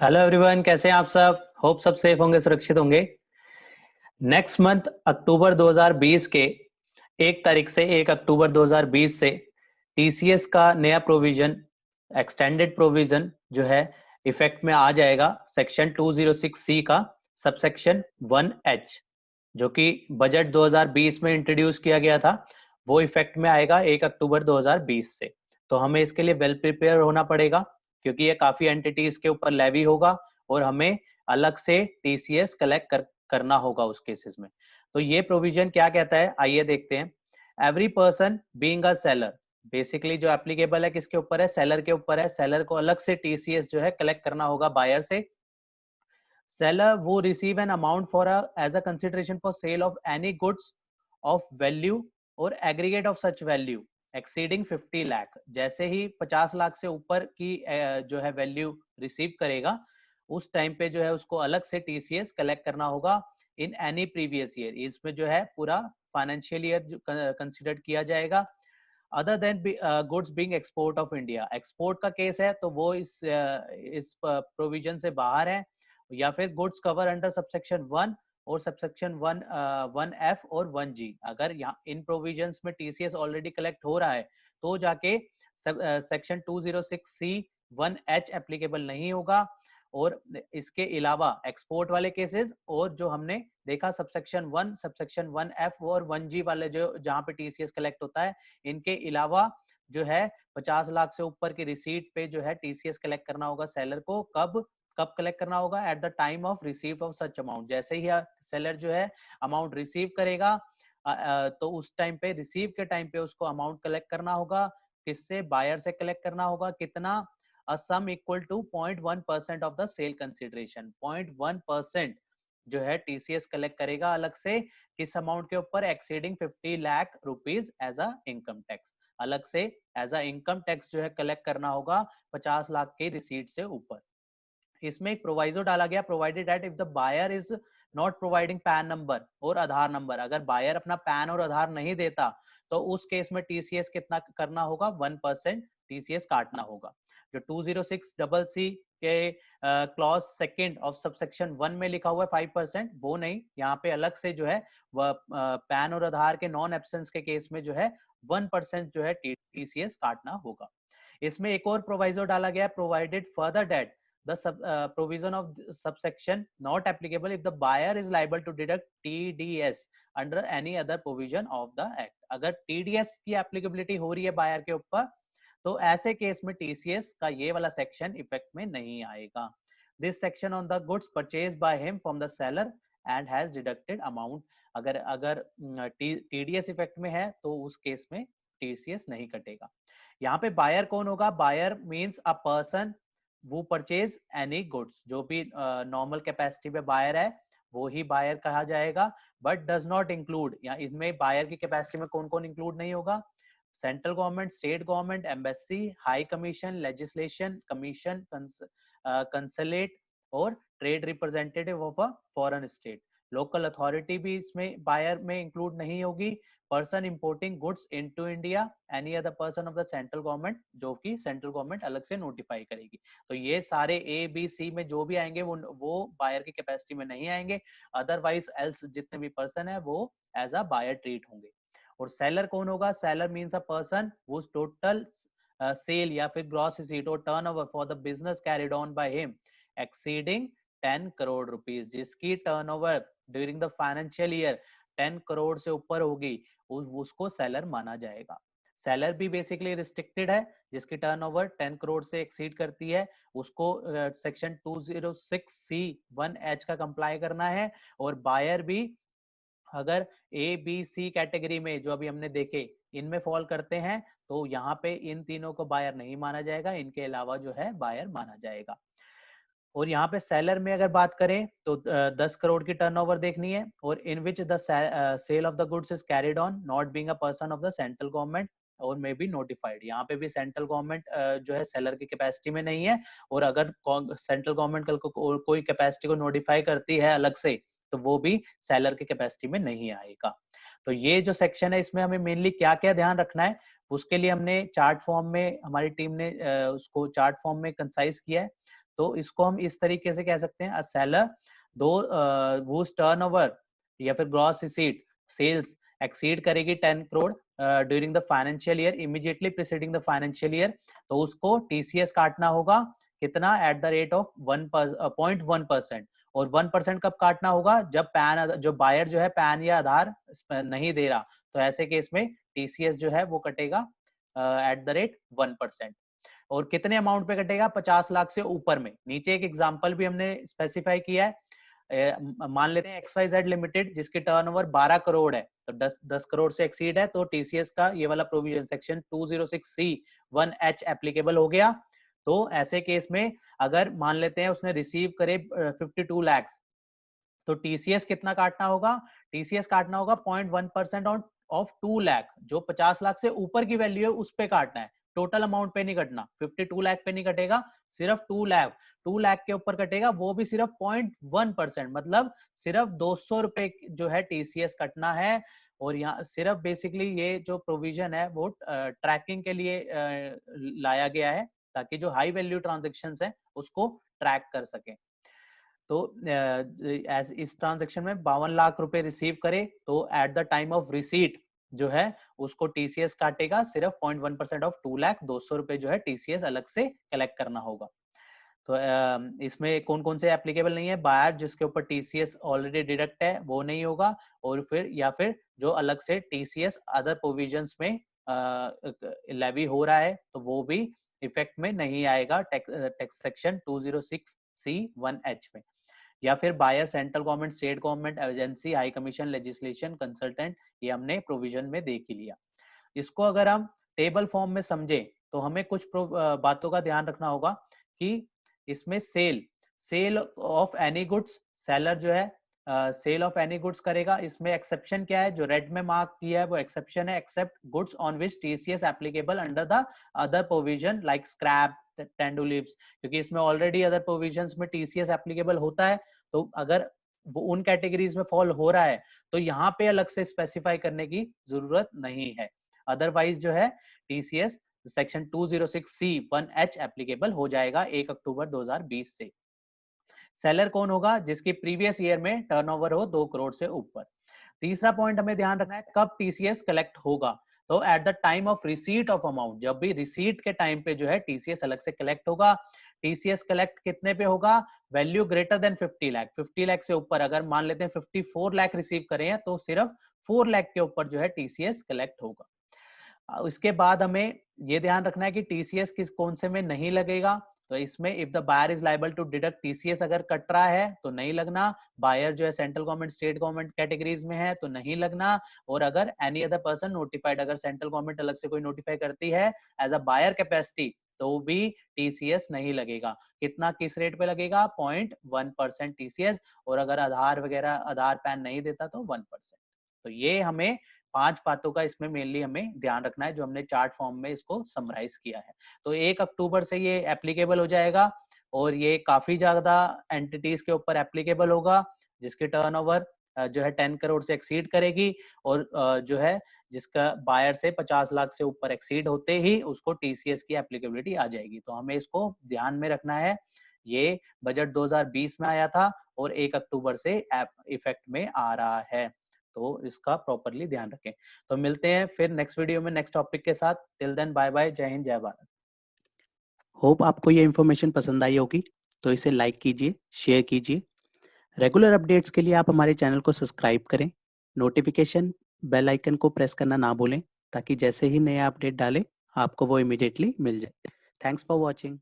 Hello everyone, कैसे हैं आप सब। होप सब सेफ होंगे, सुरक्षित होंगे। नेक्स्ट मंथ अक्टूबर 2020 के 1 तारीख से 1 अक्टूबर 2020 से टीसीएस का नया प्रोविजन, एक्सटेंडेड प्रोविजन जो है इफेक्ट में आ जाएगा। सेक्शन 206 सी का सबसेक्शन 1H जो कि बजट 2020 में इंट्रोड्यूस किया गया था, वो इफेक्ट में आएगा 1 अक्टूबर 2020 से। तो हमें इसके लिए वेल प्रिपेयर होना पड़ेगा, क्योंकि ये काफी एंटिटीज के ऊपर लेवी होगा और हमें अलग से टीसीएस कलेक्ट करना होगा उस केसेस में। तो ये प्रोविजन क्या कहता है, आइए देखते हैं। Every person being a seller, basically जो एप्लीकेबल है किसके ऊपर है, सेलर के ऊपर है। सेलर को अलग से टीसीएस जो है कलेक्ट करना होगा बायर से। seller who receive an amount for as a consideration for sale of any goods of value or aggregate of such value exceeding 50 lakh, जैसे ही 50 लाख से ऊपर की जो है वैल्यू रिसीव करेगा, उस टाइम पे जो है उसको अलग से टीसीएस कलेक्ट करना होगा इन एनी प्रीवियस ईयर। इसमें जो है पूरा फाइनेंशियल ईयर कंसिडर किया जाएगा। Other than goods being export of India, export का केस है तो वो इस प्रोविजन से बाहर है। या फिर गुड्स कवर अंडर सबसेक्शन 1 और सबसेक्शन 1F और 1G, अगर यहाँ इन प्रोविजंस में टीसीएस ऑलरेडी कलेक्ट हो रहा है तो जाके सेक्शन 206C 1H एप्लीकेबल नहीं होगा। और इसके अलावा एक्सपोर्ट वाले केसेस और जो हमने देखा सबसेक्शन 1, सबसेक्शन 1F और 1G वाले जो जहाँ पे टीसीएस कलेक्ट होता है, इनके अलावा जो है 50 लाख से ऊपर की रिसीट पे जो है टीसीएस कलेक्ट करना होगा सेलर को। कब कब कलेक्ट करना होगा, at the time of receive of such amount. जैसे ही सेलर जो है अमाउंट रिसीव करेगा तो उस टाइम पे, रिसीव के टाइम पे उसको अमाउंट कलेक्ट करना होगा। किससे, बायर से कलेक्ट करना होगा। कितना, a sum equal to 0.1% of the sale consideration। 0.1% जो है टीसीएस कलेक्ट करेगा अलग से, किस अमाउंट के ऊपर, exceeding 50 lakh rupees as a income tax. अलग से एज अ इनकम टैक्स जो है कलेक्ट करना होगा 50 लाख के रिसीट से ऊपर। इसमें एक प्रोवाइजो डाला गया, provided that if the buyer is not providing PAN number और आधार नंबर, अगर बायर अपना पैन और आधार नहीं देता तो उस केस में टीसीएस कितना करना होगा, 1% टीसीएस काटना होगा। जो 206CC के क्लॉज सेकंड ऑफ सबसेक्शन 1 में लिखा हुआ है 5%, वो नहीं, यहाँ पे अलग से जो है वह पैन और आधार के नॉन एब्सेंस के केस में जो है 1% जो है टीसीएस काटना होगा। इसमें एक और प्रोवाइजो डाला गया, provided further that the provision of subsection not applicable if the buyer is liable to deduct TDS under any other provision of the act। अगर TDS की एप्लीकेबिलिटी हो रही है बायर के ऊपर तो ऐसे केस में टीसीएस का ये वाला सेक्शन इफेक्ट में नहीं आएगा। This section on the goods purchase by him from the seller and has deducted amount. अगर अगर टीडीएस इफेक्ट में है तो उस केस में टीसीएस नहीं कटेगा। यहाँ पे बायर कौन होगा, बायर मींस अ पर्सन वो परचेज एनी गुड्स, जो भी नॉर्मल कैपेसिटी पे बायर है वो ही बायर कहा जाएगा। बट डज नॉट इंक्लूड, या इसमें बायर की कैपेसिटी में कौन कौन इंक्लूड नहीं होगा, central government, state government, embassy, high commission, legislation commission, consulate और trade representative of a foreign state. Local authority भी इसमें बायर में इंक्लूड नहीं होगी। Person importing goods into India, any other person of the central government, जो कि central government अलग से नोटिफाई करेगी। तो ये सारे ए बी सी में जो भी आएंगे वो बायर की कैपेसिटी में नहीं आएंगे। अदरवाइज एल्स जितने भी पर्सन है वो एज अ बायर ट्रीट होंगे। और सेलर कौन होगा, seller means a person whose total sale या फिर ग्रॉस रिसीट और turnover for the business carried on by him exceeding 10 crore rupees, जिसकी turnover during the financial year 10 crore से ऊपर होगी उसको सेलर माना जाएगा। सेलर भी बेसिकली रिस्ट्रिक्टेड है, जिसकी टर्नओवर 10 करोड़ से एक्सीड करती है उसको सेक्शन 206C 1H का कंप्लाई करना है। और बायर भी अगर ए बी सी कैटेगरी में जो अभी हमने देखे इनमें फॉल करते हैं तो यहाँ पे इन तीनों को बायर नहीं माना जाएगा, इनके अलावा जो है बायर माना जाएगा। और यहाँ पे सेलर में अगर बात करें तो 10 करोड़ की टर्नओवर देखनी है, और in which the sale of the goods is carried on not being a person of the central government और मे बी नोटिफाइड। यहाँ पे भी सेंट्रल गवर्नमेंट जो है सेलर की कैपेसिटी में नहीं है, और अगर सेंट्रल गवर्नमेंट कल को कोई कैपेसिटी को नोटिफाई करती है अलग से तो वो भी सेलर की कैपेसिटी में नहीं आएगा। तो ये जो सेक्शन है इसमें हमें मेनली क्या क्या ध्यान रखना है, उसके लिए हमने चार्ट फॉर्म में, हमारी टीम ने उसको चार्ट फॉर्म में कंसाइज किया है। तो इसको हम इस तरीके से कह सकते हैं, अ सेलर दो whose turnover या फिर ग्रॉस रिसीट सेल्स एक्सीड करेगी 10 crore during the financial year immediately preceding the financial year, तो उसको टीसीएस काटना होगा कितना, एट द रेट ऑफ 0.1%। और 1% कब काटना होगा, जब पैन, जो बायर जो है पैन या आधार नहीं दे रहा, तो ऐसे केस में टीसीएस जो है वो कटेगा एट द रेट 1%। और कितने अमाउंट पे कटेगा, 50 लाख से ऊपर में। नीचे एक एग्जांपल भी हमने स्पेसिफाई किया है, मान लेते हैं XYZ लिमिटेड जिसकी टर्नओवर 12 करोड़ है, तो 10 करोड़ से एक्सीड है, तो टीसीएस का ये वाला प्रोविजन सेक्शन 206C(1)H एप्लीकेबल हो गया। तो ऐसे केस में अगर मान लेते हैं उसने रिसीव करे 52 लाख, तो टीसीएस कितना काटना होगा, टीसीएस काटना होगा 0.1% ऑफ 2 लाख, जो 50 लाख से ऊपर की वैल्यू है उस पे काटना है, टोटल अमाउंट पे नहीं कटना। 52 लाख पे नहीं कटेगा, सिर्फ 2 लाख के ऊपर कटेगा, वो भी सिर्फ 0.1%, मतलब सिर्फ 200 रुपए जो है टीसीएस कटना है। और यहाँ सिर्फ बेसिकली ये जो प्रोविजन है वो ट्रैकिंग के लिए लाया गया है, ताकि जो हाई वैल्यू ट्रांजेक्शन्स है उसको ट्रैक कर सके। तो इस ट्रांजेक्शन में 52 लाख रुपए रिसीव करे, तो at the time of receipt जो है उसको टीसीएस काटेगा सिर्फ 0.1% ऑफ 2 लाख, 200 रुपए जो है टीसीएस अलग से कलेक्ट करना होगा। तो इसमें कौन कौन से एप्लीकेबल नहीं है, बायर जिसके ऊपर टीसीएस ऑलरेडी डिडक्ट है वो नहीं होगा, और फिर या फिर जो अलग से टीसीएस अदर प्रोविजंस में लेवी हो रहा है तो वो भी इफेक्ट में नहीं आएगा टैक्स सेक्शन 206C(1)H में। या फिर buyer central government, state government, agency, high commission, legislation, consultant, ये हमने प्रोविजन में देख ही लिया। इसको अगर हम टेबल फॉर्म में समझे तो हमें कुछ बातों का ध्यान रखना होगा कि इसमें sale of any goods, seller जो है सेल ऑफ एनी गुड्स करेगा। इसमें एक्सेप्शन क्या है, जो रेड में मार्क किया है वो एक्सेप्शन है, except goods on which TCS applicable under the other provision like scrap, tendu leaves, क्योंकि इसमें ऑलरेडी अदर प्रोविजंस में टीसीएस एप्लीकेबल होता है, तो अगर वो उन कैटेगरीज में फॉल हो रहा है तो यहाँ पे अलग से स्पेसिफाई करने की जरूरत नहीं है। अदरवाइज जो है टीसीएस सेक्शन 206C(1)H एप्लीकेबल हो जाएगा 1 अक्टूबर 2020 से। सेलर कौन होगा, जिसकी प्रीवियस ईयर में टर्नओवर हो 2 करोड़ से ऊपर। तीसरा पॉइंट हमें ध्यान रखना है, कब टीसीएस कलेक्ट होगा, तो at the time of receipt of amount, जब भी रिसीट के टाइम पे जो है टीसीएस अलग से कलेक्ट होगा। टीसीएस कलेक्ट कितने पे होगा, value greater than 50 lakh, 50 lakh से ऊपर अगर मान लेते हैं 54 लाख रिसीव करें हैं तो सिर्फ 4 लाख के ऊपर जो है टीसीएस कलेक्ट होगा। उसके बाद हमें ये ध्यान रखना है कि टीसीएस किस कौन से में नहीं लगेगा, तो इसमें if the buyer is liable to deduct TCS अगर कट रहा है तो नहीं लगना, बायर जो है central government, state government categories में है तो नहीं लगना, और अगर एनी अदर पर्सन नोटिफाइड, अगर सेंट्रल गवर्नमेंट अलग से कोई नोटिफाई करती है एज अ बायर कैपेसिटी तो भी टीसीएस नहीं लगेगा। कितना, किस रेट पे लगेगा, 0.1% टीसीएस, और अगर आधार वगैरह, आधार पैन नहीं देता तो 1%। तो ये हमें 5 बातों का इसमें मेनली हमें ध्यान रखना है, जो हमने चार्ट फॉर्म में इसको समराइज किया है। तो 1 अक्टूबर से ये एप्लीकेबल हो जाएगा, और ये काफी ज्यादा एंटिटीज के ऊपर एप्लीकेबल होगा जिसकी टर्नओवर जो है 10 करोड़ से एक्सीड करेगी, और जो है जिसका बायर से 50 लाख से ऊपर एक्सीड होते ही उसको टीसीएस की एप्लीकेबिलिटी आ जाएगी। तो हमें इसको ध्यान में रखना है। ये बजट 2020 में आया था और 1 अक्टूबर से इफेक्ट में आ रहा है, तो इसका प्रॉपरली ध्यान रखें। तो मिलते हैं फिर नेक्स्ट वीडियो में नेक्स्ट टॉपिक के साथ। टिल देन बाय बाय, जय हिंद, जय भारत। होप आपको ये इन्फॉर्मेशन पसंद आई होगी, तो इसे लाइक कीजिए, शेयर कीजिए। रेगुलर अपडेट्स के लिए आप हमारे चैनल को सब्सक्राइब करें, नोटिफिकेशन बेल आइकन को प्रेस करना ना भूलें, ताकि जैसे ही नया अपडेट डालें आपको वो इमीडिएटली मिल जाए। Thanks for watching.